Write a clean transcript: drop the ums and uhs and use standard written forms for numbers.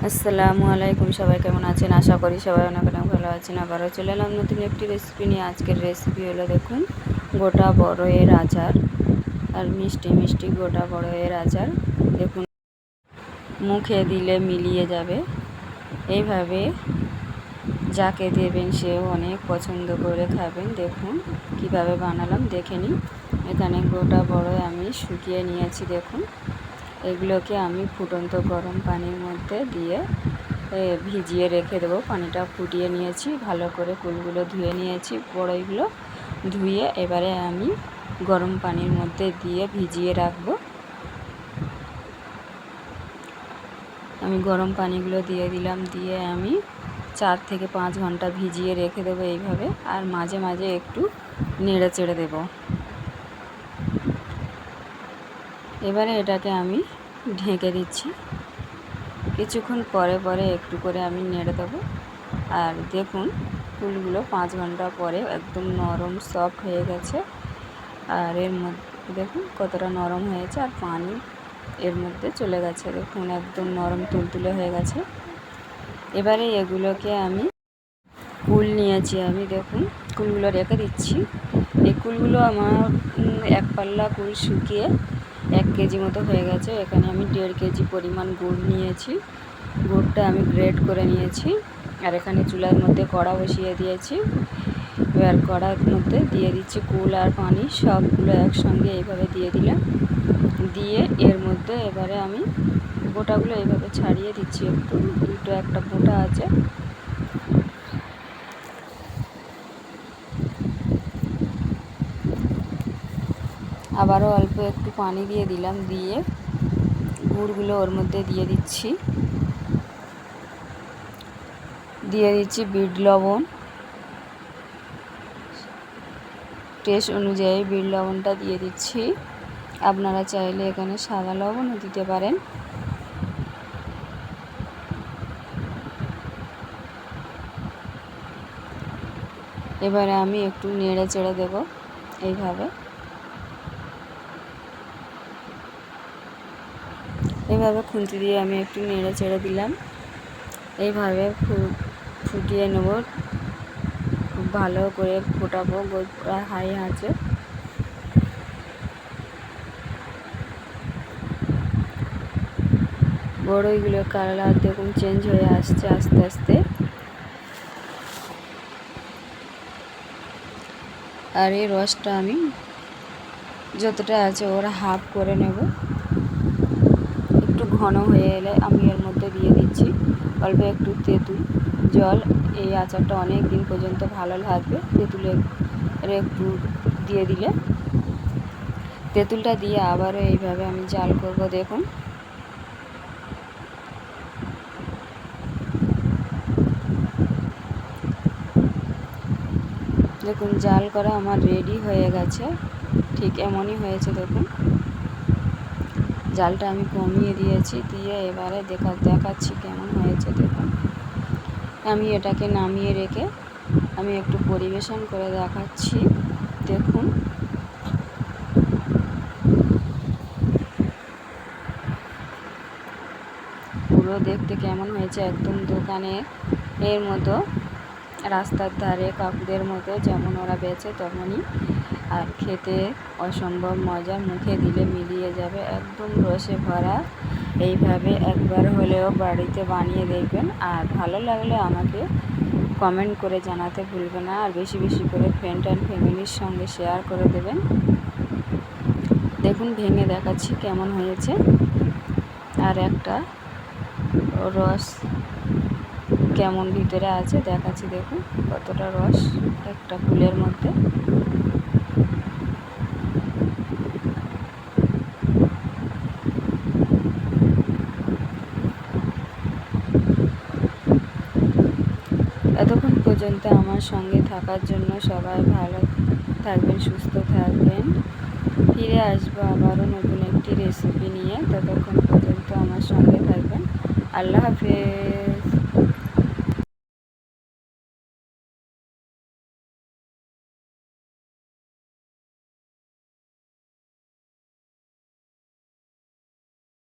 আসসালামু আলাইকুম, সবাই কেমন আছেন? আশা করি সবাই অনেক অনেক ভালো আছেন। আবারও চলে এলাম নতুন একটি রেসিপি নিয়ে। আজকের রেসিপি হলো দেখুন গোটা বড়ইয়ের আচার আর মিষ্টি মিষ্টি গোটা বড়ইয়ের আচার। দেখুন মুখে দিলে মিলিয়ে যাবে। এইভাবে যাকে দেবেন সেও অনেক পছন্দ করে খাবেন। দেখুন কিভাবে বানালাম দেখে নিন। এখানে গোটা বড়ই আমি শুকিয়ে নিয়েছি। দেখুন এগুলোকে আমি ফুটন্ত গরম পানির মধ্যে দিয়ে ভিজিয়ে রেখে দেবো। পানিটা ফুটিয়ে নিয়েছি, ভালো করে কুলগুলো ধুয়ে নিয়েছি। বড়ইগুলো ধুয়ে এবারে আমি গরম পানির মধ্যে দিয়ে ভিজিয়ে রাখবো। আমি গরম পানিগুলো দিয়ে দিলাম, দিয়ে আমি 4 থেকে 5 ঘন্টা ভিজিয়ে রেখে দেবো এইভাবে। আর মাঝে মাঝে একটু নেড়ে চেড়ে দেবো। এবারে এটাকে আমি ঢেকে দিচ্ছি। কিছুক্ষণ পরে পরে একটু করে আমি নেড়ে দেবো। আর দেখুন ফুলগুলো 5 ঘন্টা পরে একদম নরম সফট হয়ে গেছে। আর এর মধ্যে দেখুন কতটা নরম হয়েছে, আর পানি এর মধ্যে চলে গেছে। দেখুন একদম নরম তুলতুলে হয়ে গেছে। এবারে এগুলোকে আমি কুল নিয়েছি, আমি দেখুন কুলগুলো রেখে দিচ্ছি। এই কুলগুলো আমার 1 পাল্লা কুল শুকিয়ে 1 কেজি মতো হয়ে গেছে। এখানে আমি 1.5 কেজি পরিমাণ গুড় নিয়েছি। গুড়টা আমি গ্রেট করে নিয়েছি। আর এখানে চুলার মধ্যে কড়া বসিয়ে দিয়েছি। এবার কড়ার মধ্যে দিয়ে দিচ্ছি কুল আর পানি, সবগুলো একসঙ্গে এইভাবে দিয়ে দিলাম। দিয়ে এর মধ্যে এবারে আমি বোটাগুলো এইভাবে ছাড়িয়ে দিচ্ছি। একটু একটা বোটা আছে। আবারও অল্প একটু পানি দিয়ে দিলাম, দিয়ে গুড়গুলো ওর মধ্যে দিয়ে দিচ্ছি। বিট লবণ, টেস্ট অনুযায়ী বিট লবণটা দিয়ে দিচ্ছি। আপনারা চাইলে এখানে সাদা লবণও দিতে পারেন। এবারে আমি একটু নেড়ে চেড়ে দেবো এইভাবে। খুন্তি দিয়ে আমি একটু নেড়ে চেড়ে দিলাম। এইভাবে ফুটিয়ে নেব, খুব ভালো করে ফোটাবো হাই আঁচে। বড়ইগুলো কালার দেখুন চেঞ্জ হয়ে আসছে আস্তে আস্তে। আর এই রসটা আমি যতটা আছে ওরা হাফ করে নেব। একটু ঘন হয়ে এলে আমি এর মধ্যে দিয়ে দিচ্ছি অল্প একটু তেঁতুল জল। এই আচারটা অনেক দিন পর্যন্ত ভালো লাগবে তেঁতুলের একটু দিয়ে দিলে। তেঁতুলটা দিয়ে আবারও এইভাবে আমি জাল করব। দেখুন জাল করা আমার রেডি হয়ে গেছে। ঠিক এমনই হয়েছে। দেখুন জালটা আমি কমিয়ে দিয়েছি, দিয়ে এবারে দেখাচ্ছি কেমন হয়েছে। দেখুন আমি এটাকে নামিয়ে রেখে আমি একটু পরিবেশন করে দেখাচ্ছি। দেখুন পুরো দেখতে কেমন হয়েছে, একদম দোকানে এর মতো, রাস্তার ধারে কাকুদের মতো যেমন ওরা বেচে তেমনই। আর খেতে অসম্ভব মজা, মুখে দিলে মিলিয়ে যাবে, একদম রসে ভরা। এইভাবে একবার হলেও বাড়িতে বানিয়ে দেখবেন। আর ভালো লাগলে আমাকে কমেন্ট করে জানাতে ভুলবেন না। আর বেশি বেশি করে ফ্রেন্ড অ্যান্ড ফ্যামিলির সঙ্গে শেয়ার করে দেবেন। দেখুন ভেঙে দেখাচ্ছি কেমন হয়েছে। আর একটা রস কেমন ভিতরে আছে দেখাচ্ছি। দেখুন কতটা রস একটা ফুলের মধ্যে। এতক্ষণ পর্যন্ত আমার সঙ্গে থাকার জন্য সবাই ভালো থাকবেন, সুস্থ থাকবেন। ফিরে আসবো আবারও নতুন একটি রেসিপি নিয়ে। ততক্ষণ পর্যন্ত আমার সঙ্গে থাকবেন। আল্লাহ হাফেজ।